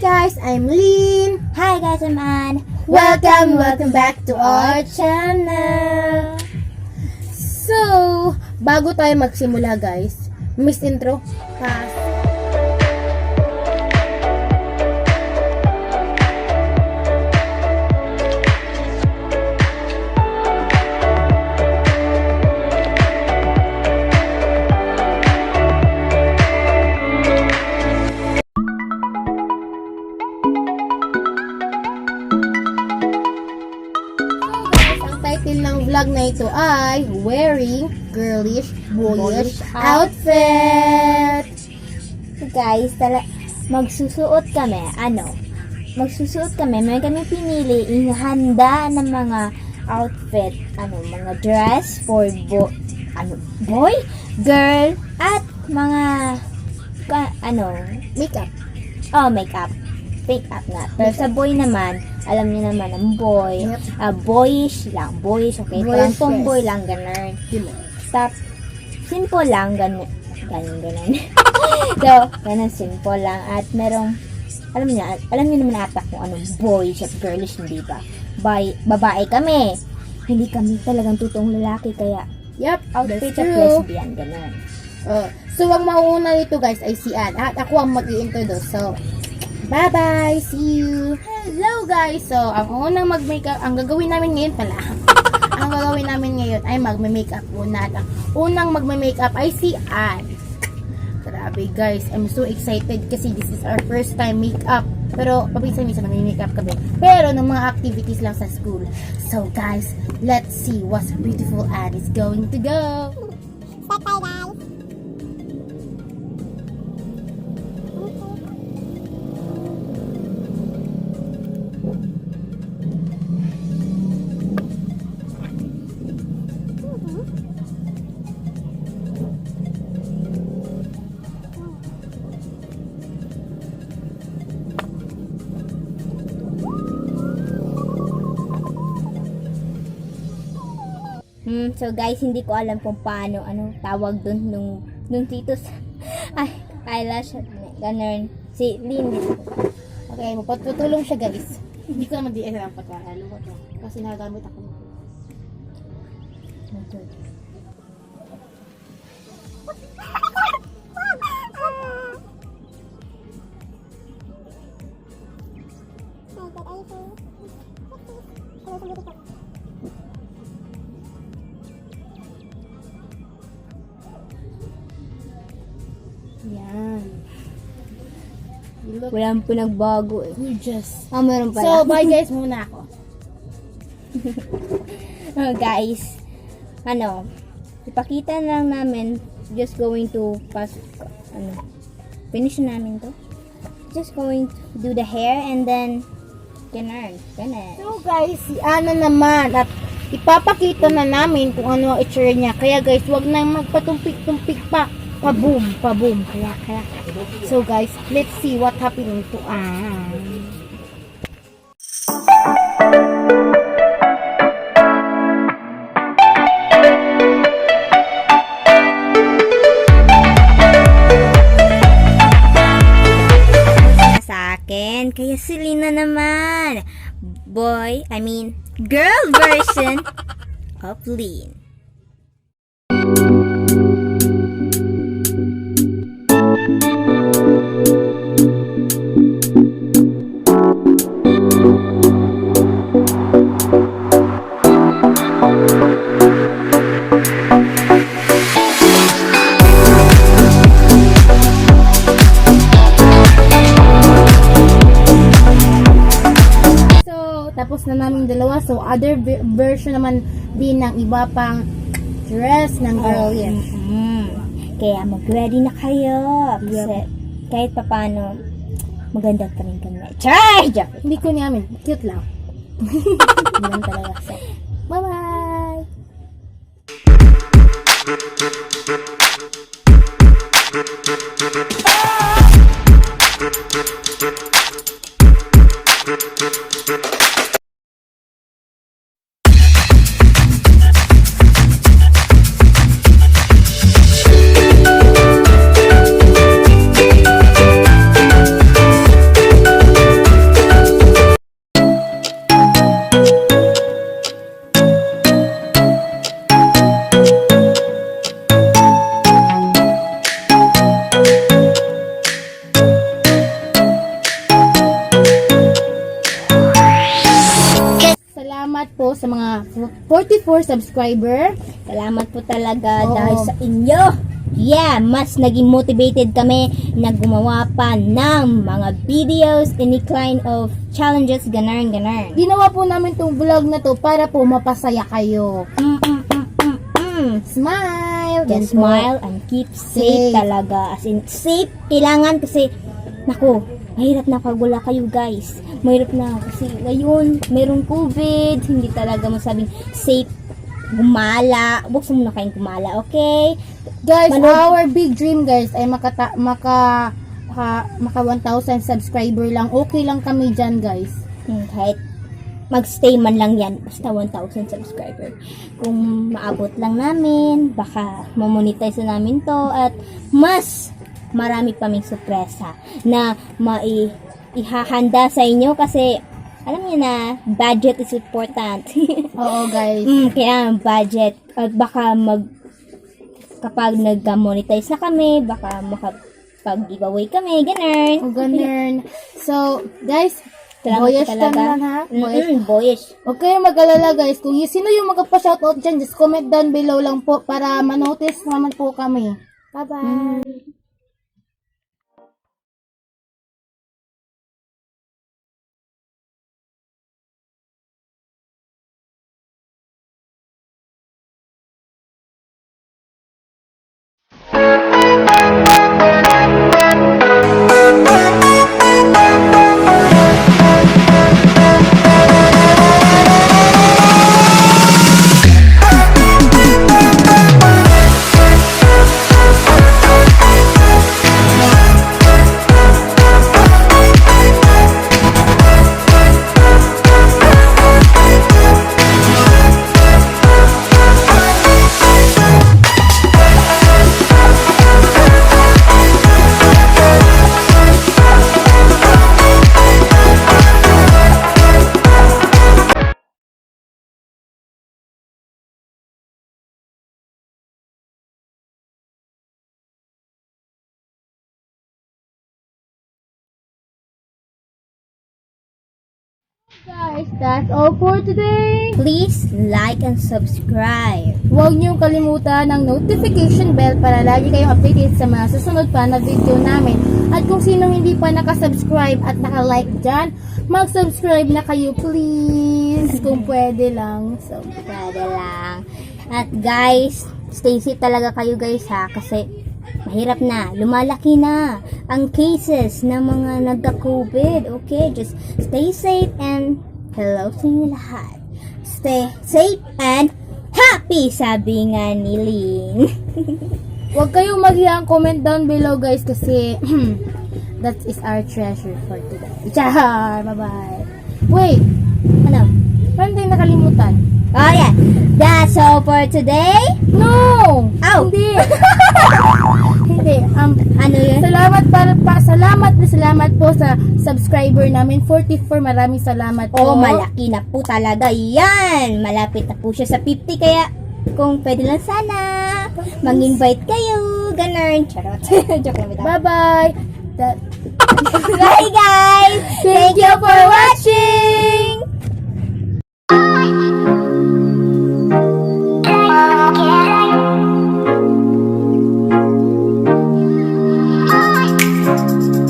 guys, I'm Lynn. Hi guys, I'm Ann. Welcome back to our channel. So, bago tayo magsimula guys, miss intro, pass. Ng vlog na ito ay wearing girlish, boyish outfit. Guys, magsusuot kami. May kami pinili ihanda ng mga outfit. Mga dress for boy, girl, at mga Makeup. Makeup. Fake up nga. Pero sa boy naman, alam niyo naman, ang boy, Yep. Boyish lang. Boyish, okay? Boyish, Parang tomboy yes. lang, ganun. Diba? Stop. Simple lang, ganun. So, ganun, simple lang. At merong, alam niyo naman ata kung anong boyish at girlish, hindi ba? Babae kami. Hindi kami talagang totoong lalaki, kaya Yep, outfit that's at true. lesbian, ganun. So, ang mauuna nito guys ay si Ann. At ako ang mag-i-introduce. So, bye-bye! See you! Hello guys! So, ang unang mag-makeup, ang gagawin namin ngayon pala, ang gagawin namin ngayon ay mag-makeup muna. At ang unang mag-makeup ay si Ann. Grabe guys, I'm so excited kasi this is our first time makeup. Pero, paminsan-minsan mag-makeup kami. Pero, ng mga activities lang sa school. So guys, let's see what beautiful Ann is going to go! Start tayo, guys! So guys, hindi ko alam kung paano tawag dun nung titos eyelash ganun si Lynn. Okay, magpatutulong siya guys. Hindi ko naman di alam pagkakalo ko kasi nagamit ako. Yan. Walang pinagbago eh. Gorgeous. Meron pala. So, bye guys muna ako. Guys, ipakita lang namin, just going to finish namin to. Just going to do the hair and then ganun. So guys, si Ana naman at ipapakita na namin kung ano ang itsura niya. Kaya guys, wag nang magpatumpik-tumpik pa. Pa-boom. Kaya. So guys, let's see what happening to Ann. Sa akin, kaya si Lina naman. Girl version of Lynn. Tapos na namin dalawa. So, other version naman din ng iba pang dress ng girl. Yes. Kaya mag-ready na kayo. Kasi Yep. kahit papano, maganda pa rin kami. Charge! Hindi ko namin. Cute lang. Hindi lang talaga. So, Bye-bye! po sa mga 44 subscriber. Salamat po talaga Oo. dahil sa inyo. Yeah, mas naging motivated kami na gumawa pa ng mga videos, any kind of challenges, ganun. Ginawa po namin tong vlog na to para po mapasaya kayo. Smile! Just Ganun po. smile and keep safe Safe. talaga. As in, safe kailangan kasi, naku, mahirap na pag wala kayo guys. Mahirap na kasi ngayon, merong COVID, hindi talaga masabing safe. Gumala. Huwag muna kayong gumala, okay? Guys, Manood- our big dream guys ay maka 1,000 subscriber lang. Okay lang kami dyan guys. Kahit magstay man lang yan, basta 1,000 subscriber. Kung maabot lang namin, baka mamonetize na namin to at mas marami paming sorpresa na ihahanda sa inyo kasi alam niyo na, budget is important. Oo guys. Kaya budget at baka kapag nag-monetize na kami, baka makapag-giveaway kami, ganun. O ganun. So, guys, Salamat boyish po ka talaga. lang ha. Boyish. Boyish. Huwag kayong mag-alala guys. Kung sino yung magpa-shoutout dyan, just comment down below lang po para manotice naman po kami. Bye-bye. Guys, that's all for today. Please like and subscribe. Huwag niyong kalimutan ang notification bell para lagi kayong updated sa mga susunod pa na video namin. At kung sino hindi pa nakasubscribe at nakalike dyan, mag-subscribe na kayo please. Kung pwede lang. So, Pwede lang. At guys, stay safe talaga kayo guys ha. Kasi mahirap na. Lumalaki na ang cases ng mga nagka-COVID. Okay, just stay safe and hello sa inyo lahat. Stay safe and happy, sabi nga ni Lynn. huwag kayong maghiyang comment down below guys kasi that is our treasure for today. Char! Bye-bye. Wait! Ano? Paano tayo nakalimutan? Oh yeah, that's all for today. No! Ow! Hindi! Hindi. Ano yun? Salamat po sa subscriber namin. 44, maraming salamat po. Oh, malaki na po talaga yan. Malapit na po siya sa 50 kaya kung pwede lang sana mag-invite kayo. Ganun. Charot. Joke lang bitaw. Bye-bye! Bye guys! Thank you for watching!